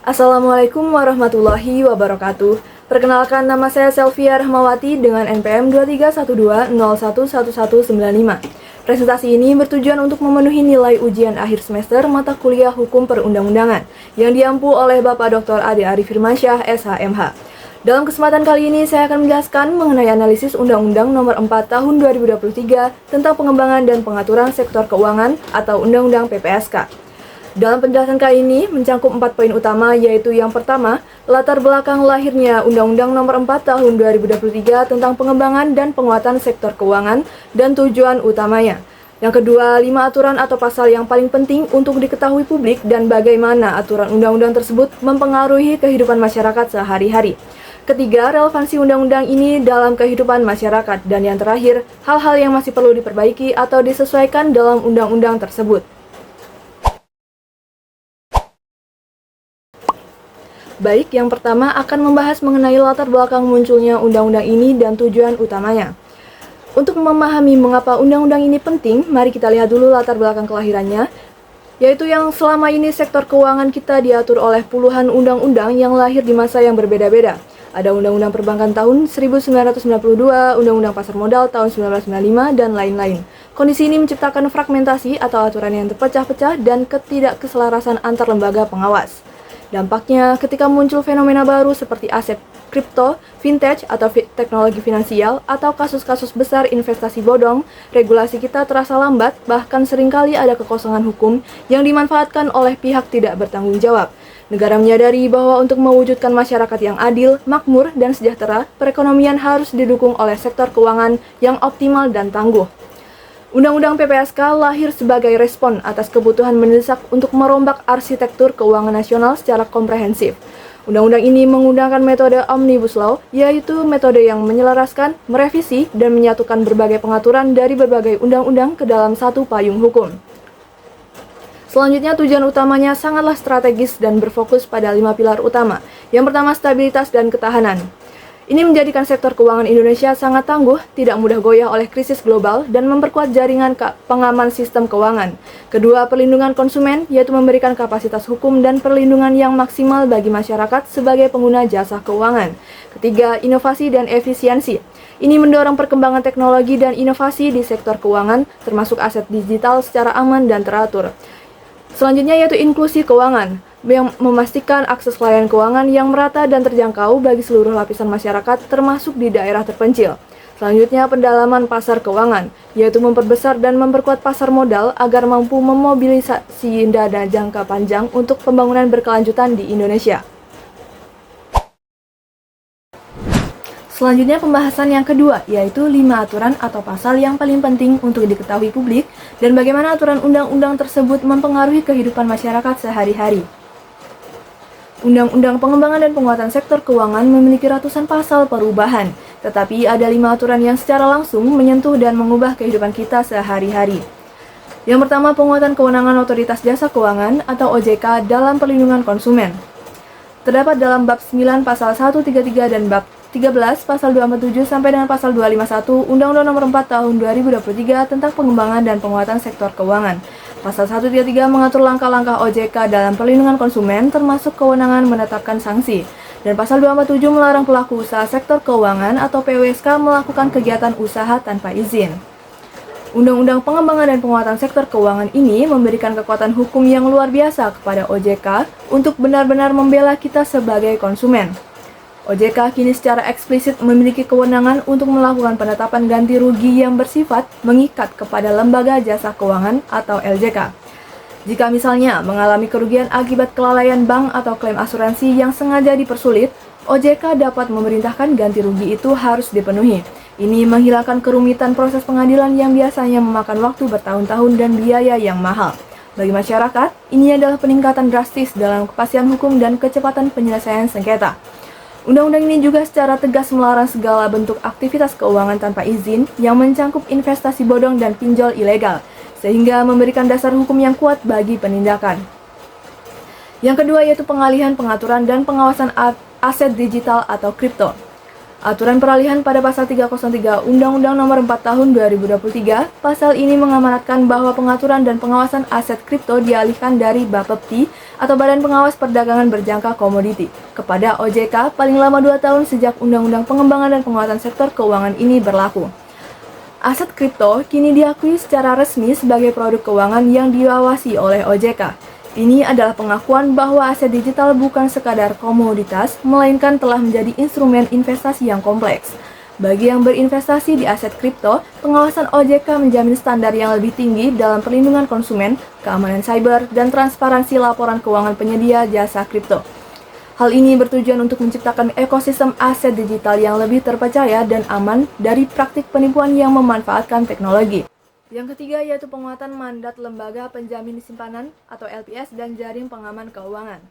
Assalamualaikum warahmatullahi wabarakatuh. Perkenalkan, nama saya Selvia Rahmawati dengan NPM 2312011195. Presentasi ini bertujuan untuk memenuhi nilai ujian akhir semester mata kuliah Hukum Perundang-undangan yang diampu oleh Bapak Dr. Ade Arif Firmansyah, SHMH. Dalam kesempatan kali ini, saya akan menjelaskan mengenai analisis Undang-Undang Nomor 4 Tahun 2023 tentang pengembangan dan pengaturan sektor keuangan atau Undang-Undang PPSK. Dalam penjelasan kali ini mencangkup 4 poin utama, yaitu yang pertama, latar belakang lahirnya Undang-Undang Nomor 4 Tahun 2023 tentang pengembangan dan penguatan sektor keuangan dan tujuan utamanya. Yang kedua, 5 aturan atau pasal yang paling penting untuk diketahui publik dan bagaimana aturan undang-undang tersebut mempengaruhi kehidupan masyarakat sehari-hari. Ketiga, relevansi undang-undang ini dalam kehidupan masyarakat. Dan yang terakhir, hal-hal yang masih perlu diperbaiki atau disesuaikan dalam undang-undang tersebut. Baik, yang pertama akan membahas mengenai latar belakang munculnya undang-undang ini dan tujuan utamanya. Untuk memahami mengapa undang-undang ini penting, mari kita lihat dulu latar belakang kelahirannya, yaitu yang selama ini sektor keuangan kita diatur oleh puluhan undang-undang yang lahir di masa yang berbeda-beda. Ada Undang-Undang Perbankan tahun 1992, Undang-Undang Pasar Modal tahun 1995, dan lain-lain. Kondisi ini menciptakan fragmentasi atau aturan yang terpecah-pecah dan ketidakkeselarasan antar lembaga pengawas. Dampaknya, ketika muncul fenomena baru seperti aset kripto, vintage atau teknologi finansial, atau kasus-kasus besar investasi bodong, regulasi kita terasa lambat, bahkan seringkali ada kekosongan hukum yang dimanfaatkan oleh pihak tidak bertanggung jawab. Negara menyadari bahwa untuk mewujudkan masyarakat yang adil, makmur, dan sejahtera, perekonomian harus didukung oleh sektor keuangan yang optimal dan tangguh. Undang-Undang PPSK lahir sebagai respon atas kebutuhan mendesak untuk merombak arsitektur keuangan nasional secara komprehensif. Undang-undang ini menggunakan metode Omnibus Law, yaitu metode yang menyelaraskan, merevisi, dan menyatukan berbagai pengaturan dari berbagai undang-undang ke dalam satu payung hukum. Selanjutnya, tujuan utamanya sangatlah strategis dan berfokus pada 5 pilar utama. Yang pertama, stabilitas dan ketahanan. Ini menjadikan sektor keuangan Indonesia sangat tangguh, tidak mudah goyah oleh krisis global, dan memperkuat jaringan pengaman sistem keuangan. Kedua, perlindungan konsumen, yaitu memberikan kapasitas hukum dan perlindungan yang maksimal bagi masyarakat sebagai pengguna jasa keuangan. Ketiga, inovasi dan efisiensi. Ini mendorong perkembangan teknologi dan inovasi di sektor keuangan, termasuk aset digital secara aman dan teratur. Selanjutnya yaitu inklusi keuangan, yang memastikan akses layanan keuangan yang merata dan terjangkau bagi seluruh lapisan masyarakat, termasuk di daerah terpencil. Selanjutnya, pendalaman pasar keuangan, yaitu memperbesar dan memperkuat pasar modal agar mampu memobilisasi dana jangka panjang untuk pembangunan berkelanjutan di Indonesia. Selanjutnya, pembahasan yang kedua, yaitu 5 aturan atau pasal yang paling penting untuk diketahui publik dan bagaimana aturan undang-undang tersebut mempengaruhi kehidupan masyarakat sehari-hari. Undang-Undang Pengembangan dan Penguatan Sektor Keuangan memiliki ratusan pasal perubahan, tetapi ada 5 aturan yang secara langsung menyentuh dan mengubah kehidupan kita sehari-hari. Yang pertama, penguatan kewenangan Otoritas Jasa Keuangan atau OJK dalam perlindungan konsumen. Terdapat dalam bab 9 pasal 133 dan bab 13 pasal 247 sampai dengan pasal 251 Undang-Undang Nomor 4 Tahun 2023 tentang pengembangan dan penguatan sektor keuangan. Pasal 133 mengatur langkah-langkah OJK dalam perlindungan konsumen, termasuk kewenangan menetapkan sanksi. Dan pasal 247 melarang pelaku usaha sektor keuangan atau PWSK melakukan kegiatan usaha tanpa izin. Undang-Undang Pengembangan dan Penguatan Sektor Keuangan ini memberikan kekuatan hukum yang luar biasa kepada OJK untuk benar-benar membela kita sebagai konsumen. OJK kini secara eksplisit memiliki kewenangan untuk melakukan penetapan ganti rugi yang bersifat mengikat kepada lembaga jasa keuangan atau LJK. Jika misalnya mengalami kerugian akibat kelalaian bank atau klaim asuransi yang sengaja dipersulit, OJK dapat memerintahkan ganti rugi itu harus dipenuhi. Ini menghilangkan kerumitan proses pengadilan yang biasanya memakan waktu bertahun-tahun dan biaya yang mahal. Bagi masyarakat, ini adalah peningkatan drastis dalam kepastian hukum dan kecepatan penyelesaian sengketa. Undang-undang ini juga secara tegas melarang segala bentuk aktivitas keuangan tanpa izin yang mencangkup investasi bodong dan pinjol ilegal, sehingga memberikan dasar hukum yang kuat bagi penindakan. Yang kedua yaitu pengalihan, pengaturan, dan pengawasan aset digital atau kripto. Aturan peralihan pada pasal 303 Undang-Undang Nomor 4 Tahun 2023, pasal ini mengamanatkan bahwa pengaturan dan pengawasan aset kripto dialihkan dari Bapepti atau Badan Pengawas Perdagangan Berjangka Komoditi kepada OJK paling lama 2 tahun sejak Undang-Undang Pengembangan dan Penguatan Sektor Keuangan ini berlaku. Aset kripto kini diakui secara resmi sebagai produk keuangan yang diawasi oleh OJK. Ini adalah pengakuan bahwa aset digital bukan sekadar komoditas, melainkan telah menjadi instrumen investasi yang kompleks. Bagi yang berinvestasi di aset kripto, pengawasan OJK menjamin standar yang lebih tinggi dalam perlindungan konsumen, keamanan cyber, dan transparansi laporan keuangan penyedia jasa kripto. Hal ini bertujuan untuk menciptakan ekosistem aset digital yang lebih terpercaya dan aman dari praktik penipuan yang memanfaatkan teknologi. Yang ketiga yaitu penguatan mandat lembaga penjamin simpanan atau LPS dan jaring pengaman keuangan.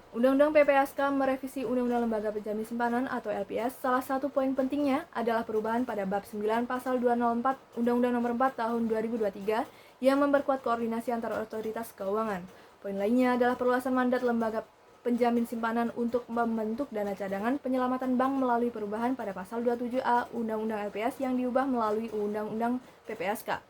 Undang-Undang PPSK merevisi Undang-Undang Lembaga Penjamin Simpanan atau LPS. Salah satu poin pentingnya adalah perubahan pada bab 9 pasal 204 Undang-Undang Nomor 4 Tahun 2023 yang memperkuat koordinasi antar otoritas keuangan. Poin lainnya adalah perluasan mandat lembaga penjamin simpanan untuk membentuk dana cadangan penyelamatan bank melalui perubahan pada pasal 27A Undang-Undang LPS yang diubah melalui Undang-Undang PPSK.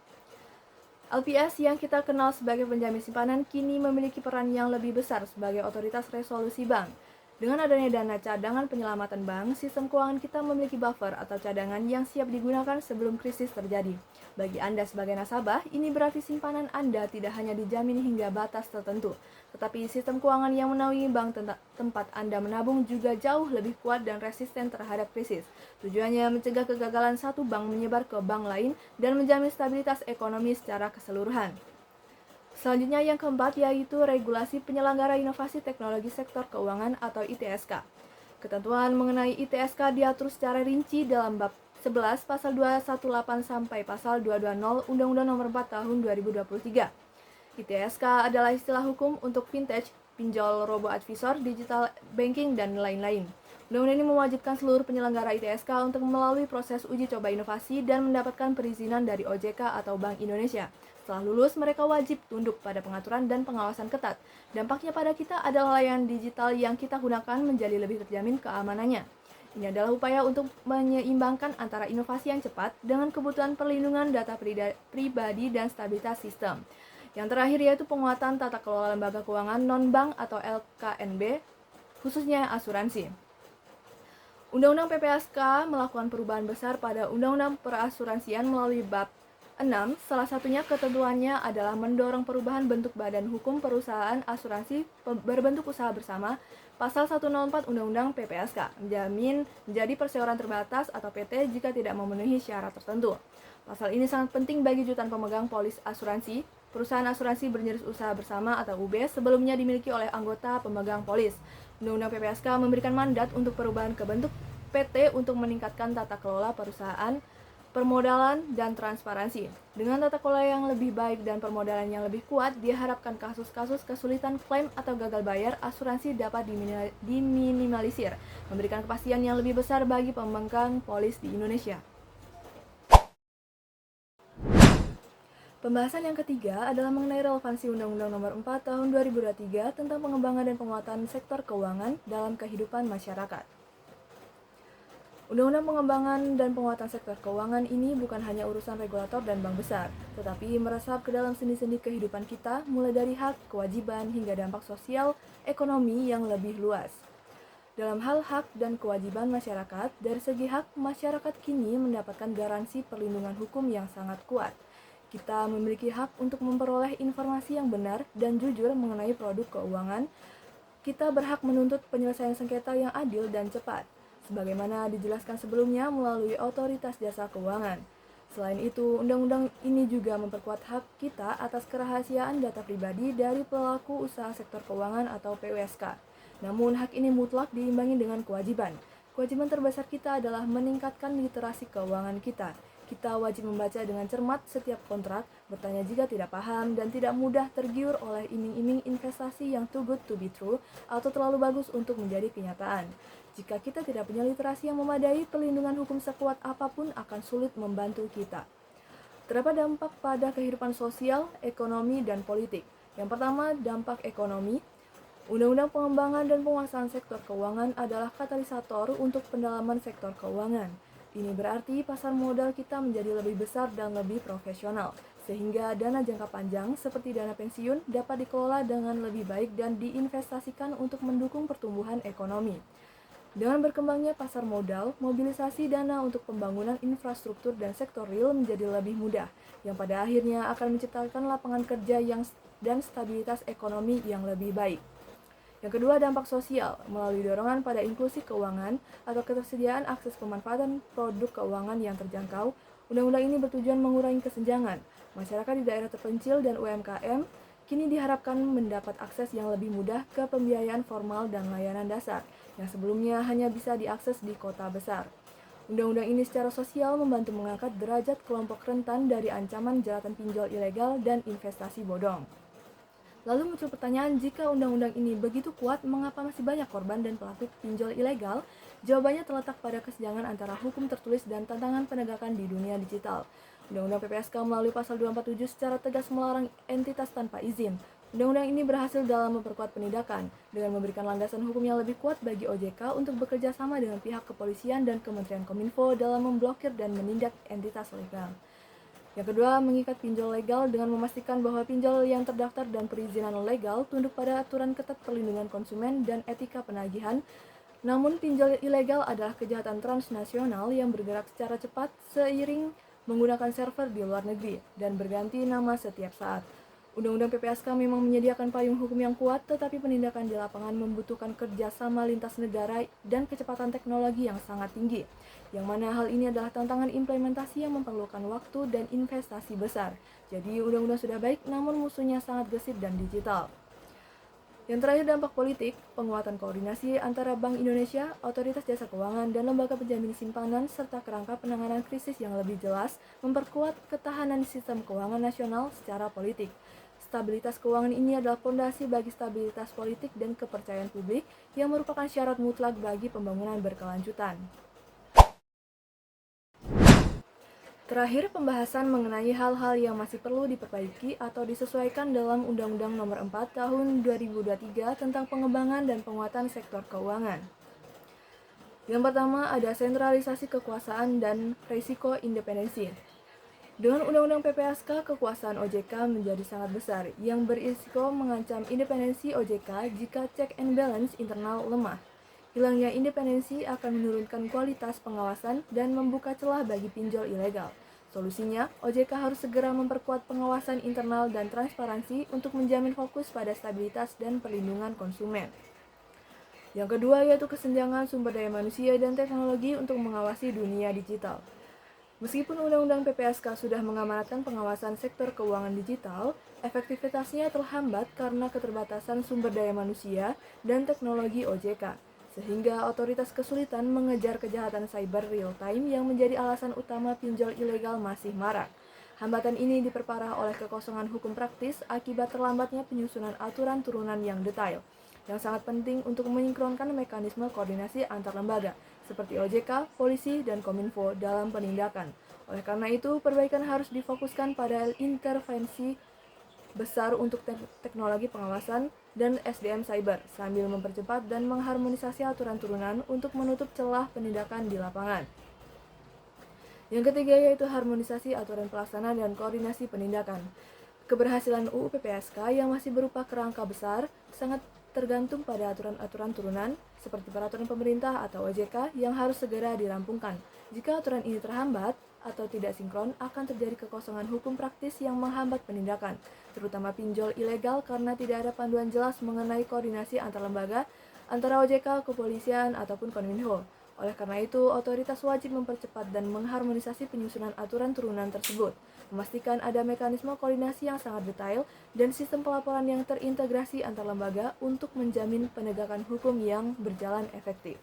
LPS yang kita kenal sebagai penjamin simpanan kini memiliki peran yang lebih besar sebagai otoritas resolusi bank. Dengan adanya dana cadangan penyelamatan bank, sistem keuangan kita memiliki buffer atau cadangan yang siap digunakan sebelum krisis terjadi. Bagi Anda sebagai nasabah, ini berarti simpanan Anda tidak hanya dijamin hingga batas tertentu, tetapi sistem keuangan yang menaungi bank tempat Anda menabung juga jauh lebih kuat dan resisten terhadap krisis. Tujuannya mencegah kegagalan satu bank menyebar ke bank lain dan menjamin stabilitas ekonomi secara keseluruhan. Selanjutnya yang keempat yaitu regulasi penyelenggara inovasi teknologi sektor keuangan atau ITSK. Ketentuan mengenai ITSK diatur secara rinci dalam bab 11 pasal 218 sampai pasal 220 Undang-Undang Nomor 4 Tahun 2023. ITSK adalah istilah hukum untuk fintech, pinjol robo-advisor, digital banking, dan lain-lain. Undang-undang ini mewajibkan seluruh penyelenggara ITSK untuk melalui proses uji coba inovasi dan mendapatkan perizinan dari OJK atau Bank Indonesia. Setelah lulus, mereka wajib tunduk pada pengaturan dan pengawasan ketat. Dampaknya pada kita adalah layanan digital yang kita gunakan menjadi lebih terjamin keamanannya. Ini adalah upaya untuk menyeimbangkan antara inovasi yang cepat dengan kebutuhan perlindungan data pribadi dan stabilitas sistem. Yang terakhir yaitu penguatan tata kelola lembaga keuangan non-bank atau LKNB, khususnya asuransi. Undang-Undang PPSK melakukan perubahan besar pada Undang-Undang Perasuransian melalui bab 6, salah satunya ketentuannya adalah mendorong perubahan bentuk badan hukum perusahaan asuransi berbentuk usaha bersama. Pasal 104 Undang-Undang PPSK menjamin menjadi perseroan terbatas atau PT jika tidak memenuhi syarat tertentu. Pasal ini sangat penting bagi jutaan pemegang polis asuransi. Perusahaan asuransi berjenis usaha bersama atau UB sebelumnya dimiliki oleh anggota pemegang polis. Undang-Undang PPSK memberikan mandat untuk perubahan ke bentuk PT untuk meningkatkan tata kelola perusahaan, permodalan, dan transparansi. Dengan tata kelola yang lebih baik dan permodalan yang lebih kuat, diharapkan kasus-kasus kesulitan klaim atau gagal bayar asuransi dapat diminimalisir, memberikan kepastian yang lebih besar bagi pemegang polis di Indonesia. Pembahasan yang ketiga adalah mengenai relevansi Undang-Undang Nomor 4 Tahun 2023 tentang pengembangan dan penguatan sektor keuangan dalam kehidupan masyarakat. Undang-Undang Pengembangan dan Penguatan Sektor Keuangan ini bukan hanya urusan regulator dan bank besar, tetapi meresap ke dalam sendi-sendi kehidupan kita, mulai dari hak, kewajiban, hingga dampak sosial, ekonomi yang lebih luas. Dalam hal hak dan kewajiban masyarakat, dari segi hak, masyarakat kini mendapatkan garansi perlindungan hukum yang sangat kuat. Kita memiliki hak untuk memperoleh informasi yang benar dan jujur mengenai produk keuangan. Kita berhak menuntut penyelesaian sengketa yang adil dan cepat, sebagaimana dijelaskan sebelumnya melalui Otoritas Jasa Keuangan. Selain itu, undang-undang ini juga memperkuat hak kita atas kerahasiaan data pribadi dari pelaku usaha sektor keuangan atau PUSK. Namun, hak ini mutlak diimbangi dengan kewajiban. Kewajiban terbesar kita adalah meningkatkan literasi keuangan kita. Kita wajib membaca dengan cermat setiap kontrak, bertanya jika tidak paham, dan tidak mudah tergiur oleh iming-iming investasi yang too good to be true atau terlalu bagus untuk menjadi kenyataan. Jika kita tidak punya literasi yang memadai, perlindungan hukum sekuat apapun akan sulit membantu kita. Terdapat dampak pada kehidupan sosial, ekonomi, dan politik. Yang pertama, dampak ekonomi. Undang-Undang Pengembangan dan Penguasaan Sektor Keuangan adalah katalisator untuk pendalaman sektor keuangan. Ini berarti pasar modal kita menjadi lebih besar dan lebih profesional, sehingga dana jangka panjang seperti dana pensiun dapat dikelola dengan lebih baik dan diinvestasikan untuk mendukung pertumbuhan ekonomi. Dengan berkembangnya pasar modal, mobilisasi dana untuk pembangunan infrastruktur dan sektor real menjadi lebih mudah, yang pada akhirnya akan menciptakan lapangan kerja dan stabilitas ekonomi yang lebih baik. Yang kedua, dampak sosial, melalui dorongan pada inklusi keuangan atau ketersediaan akses pemanfaatan produk keuangan yang terjangkau. Undang-undang ini bertujuan mengurangi kesenjangan. Masyarakat di daerah terpencil dan UMKM kini diharapkan mendapat akses yang lebih mudah ke pembiayaan formal dan layanan dasar, yang sebelumnya hanya bisa diakses di kota besar. Undang-undang ini secara sosial membantu mengangkat derajat kelompok rentan dari ancaman jeratan pinjol ilegal dan investasi bodong. Lalu muncul pertanyaan, jika undang-undang ini begitu kuat, mengapa masih banyak korban dan pelaku pinjol ilegal? Jawabannya terletak pada kesenjangan antara hukum tertulis dan tantangan penegakan di dunia digital. Undang-undang PPSK melalui pasal 247 secara tegas melarang entitas tanpa izin. Undang-undang ini berhasil dalam memperkuat penindakan, dengan memberikan landasan hukum yang lebih kuat bagi OJK untuk bekerja sama dengan pihak kepolisian dan Kementerian Kominfo dalam memblokir dan menindak entitas legal. Yang kedua, mengikat pinjol legal dengan memastikan bahwa pinjol yang terdaftar dan perizinan legal tunduk pada aturan ketat perlindungan konsumen dan etika penagihan. Namun, pinjol ilegal adalah kejahatan transnasional yang bergerak secara cepat seiring menggunakan server di luar negeri dan berganti nama setiap saat. Undang-undang PPSK memang menyediakan payung hukum yang kuat, tetapi penindakan di lapangan membutuhkan kerjasama lintas negara dan kecepatan teknologi yang sangat tinggi, yang mana hal ini adalah tantangan implementasi yang memerlukan waktu dan investasi besar. Jadi undang-undang sudah baik, namun musuhnya sangat gesit dan digital. Yang terakhir, dampak politik, penguatan koordinasi antara Bank Indonesia, Otoritas Jasa Keuangan, dan lembaga penjamin simpanan, serta kerangka penanganan krisis yang lebih jelas, memperkuat ketahanan sistem keuangan nasional secara politik. Stabilitas keuangan ini adalah fondasi bagi stabilitas politik dan kepercayaan publik yang merupakan syarat mutlak bagi pembangunan berkelanjutan. Terakhir, pembahasan mengenai hal-hal yang masih perlu diperbaiki atau disesuaikan dalam Undang-Undang Nomor 4 Tahun 2023 tentang pengembangan dan penguatan sektor keuangan. Yang pertama, ada sentralisasi kekuasaan dan risiko independensi. Dengan Undang-Undang PPSK, kekuasaan OJK menjadi sangat besar, yang berisiko mengancam independensi OJK jika check and balance internal lemah. Hilangnya independensi akan menurunkan kualitas pengawasan dan membuka celah bagi pinjol ilegal. Solusinya, OJK harus segera memperkuat pengawasan internal dan transparansi untuk menjamin fokus pada stabilitas dan perlindungan konsumen. Yang kedua yaitu kesenjangan sumber daya manusia dan teknologi untuk mengawasi dunia digital. Meskipun Undang-Undang PPSK sudah mengamanatkan pengawasan sektor keuangan digital, efektivitasnya terhambat karena keterbatasan sumber daya manusia dan teknologi OJK, sehingga otoritas kesulitan mengejar kejahatan cyber real-time yang menjadi alasan utama pinjol ilegal masih marak. Hambatan ini diperparah oleh kekosongan hukum praktis akibat terlambatnya penyusunan aturan turunan yang detail, yang sangat penting untuk mensinkronkan mekanisme koordinasi antar lembaga, seperti OJK, polisi, dan Kominfo dalam penindakan. Oleh karena itu, perbaikan harus difokuskan pada intervensi besar untuk teknologi pengawasan dan SDM cyber, sambil mempercepat dan mengharmonisasi aturan turunan untuk menutup celah penindakan di lapangan. Yang ketiga yaitu harmonisasi aturan pelaksana dan koordinasi penindakan. Keberhasilan UU PPSK yang masih berupa kerangka besar sangat tergantung pada aturan-aturan turunan seperti peraturan pemerintah atau OJK yang harus segera dirampungkan. Jika aturan ini terhambat atau tidak sinkron, akan terjadi kekosongan hukum praktis yang menghambat penindakan, terutama pinjol ilegal karena tidak ada panduan jelas mengenai koordinasi antar lembaga, antara OJK, kepolisian, ataupun Kominfo. Oleh karena itu, otoritas wajib mempercepat dan mengharmonisasi penyusunan aturan turunan tersebut, memastikan ada mekanisme koordinasi yang sangat detail dan sistem pelaporan yang terintegrasi antar lembaga untuk menjamin penegakan hukum yang berjalan efektif.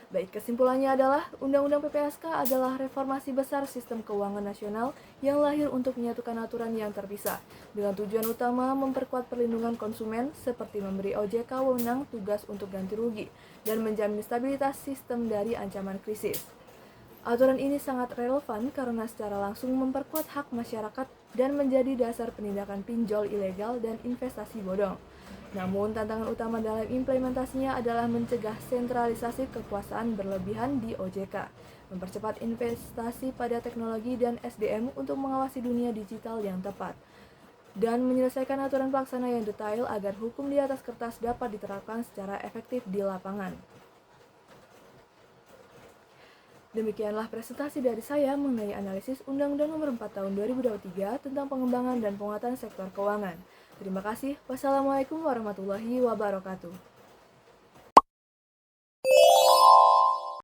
Baik, kesimpulannya adalah Undang-Undang PPSK adalah reformasi besar sistem keuangan nasional yang lahir untuk menyatukan aturan yang terpisah, dengan tujuan utama memperkuat perlindungan konsumen seperti memberi OJK wewenang tugas untuk ganti rugi dan menjamin stabilitas sistem dari ancaman krisis. Aturan ini sangat relevan karena secara langsung memperkuat hak masyarakat dan menjadi dasar penindakan pinjol ilegal dan investasi bodong. Namun, tantangan utama dalam implementasinya adalah mencegah sentralisasi kekuasaan berlebihan di OJK, mempercepat investasi pada teknologi dan SDM untuk mengawasi dunia digital yang tepat, dan menyelesaikan aturan pelaksana yang detail agar hukum di atas kertas dapat diterapkan secara efektif di lapangan. Demikianlah presentasi dari saya mengenai analisis Undang-Undang Nomor 4 Tahun 2023 tentang pengembangan dan penguatan sektor keuangan. Terima kasih. Wassalamualaikum warahmatullahi wabarakatuh.